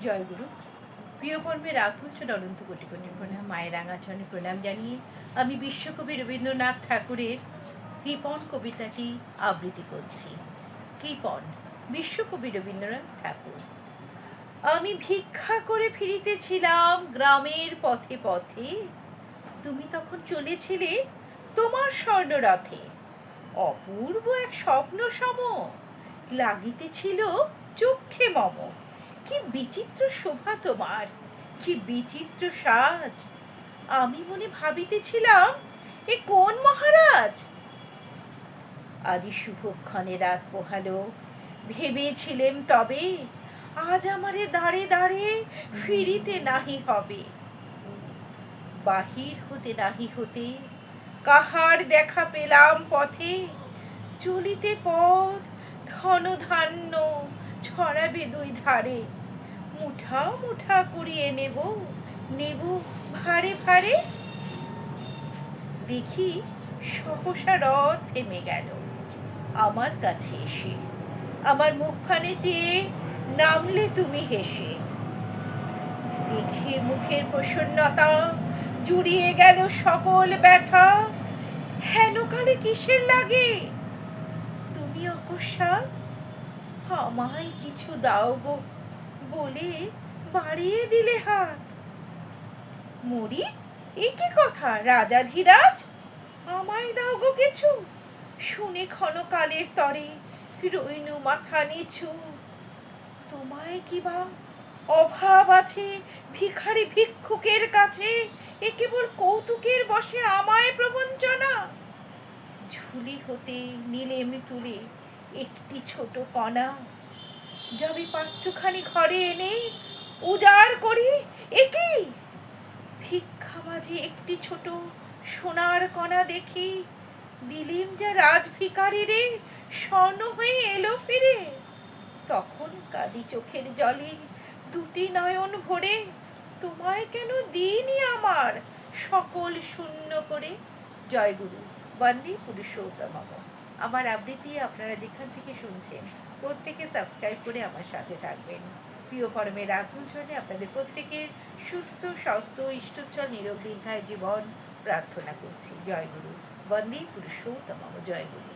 জয়গুরু। প্রিয় কর্মের আতুলচন অনন্ত কোটি কোটি প্রণাম। মায়ের রাঙাচরণে প্রণাম জানিয়ে আমি বিশ্বকবি রবীন্দ্রনাথ ঠাকুরের কৃপণ কবিতাটি আবৃত্তি করছি। কৃপণ, বিশ্বকবি রবীন্দ্রনাথ ঠাকুর। আমি ভিক্ষা করে ফিরিতেছিলাম গ্রামের পথে পথে, তুমি তখন চলেছিলে তোমার স্বর্ণরথে। অপূর্ব এক স্বপ্ন সম লাগিতেছিল চক্ষে মম। কি বিচিত্র শোভা তোমার, কি বিচিত্র সাজ! আমি মনে ভাবিতেছিলাম, এ কোন মহারাজ? আজি শুভক্ষণে রাত পোহালো, ভেবেছিলেম তবে আজ আমারে দাঁড়ে দাঁড়ে ফিরিতে নাহি হবে। বাহির হতে নাহি হতে কাহার দেখা পেলাম পথে, চলিতে পথ ধন ধান্য ছড়াবে দুই ধারে। মুঠা মুঠা কুড়িয়ে নেব, নেব ভারে ভারে। দেখি সহসা রথ থেমে গেল আমার কাছে এসে, আমার মুখখানে চেয়ে নামলে তুমি হেসে। দেখে মুখের প্রসন্নতা জুড়িয়ে গেল সকল ব্যথা। হেন কালে কিসের লাগে তুমি অকস্মাৎ আমায় কিছু দাও গো বলে বাড়িয়ে দিলে হাত। মরি, এ কি কথা রাজাধিরাজ, আমায় দাও গো কিছু? শুনে ক্ষণকালের তরে রইনু মাথা নিচু। তোমায় কি বা অভাব আছে ভিখারি ভিক্ষুকের কাছে? এ কেবল কৌতুকের বসে আমায় প্রবঞ্চনা। ঝুলি হতে নিলেম তুলে একটি ছোট কণা, যাবে পাত্রখানি ঘরে এনে উজাড় করি। এ কি ভিক্ষা মাঝে একটি ছোট সোনার কণা দেখি, দিলেম যা রাজ ভিখারি রে, স্বর্ণ হয়ে এলো ফিরে। তখন কাঁদি চোখের জলে দুটি নয়ন ভরে, তোমায় কেন দিইনি আমার সকল শূন্য করে। জয়গুরু। বন্দে পুরুষোত্তম। আমার আবৃত্তি আপনারা যেখান থেকে শুনছেন প্রত্যেকে সাবস্ক্রাইব করে আমার সাথে থাকবেন। প্রিয় কর্মের আতুল চরণে আপনাদের প্রত্যেকের সুস্থ স্বাস্থ্য ইষ্টচ্ছল নিরোগ দীর্ঘায় জীবন প্রার্থনা করছি। জয়গুরু। বন্দে পুরুষোত্তম। জয়গুরু।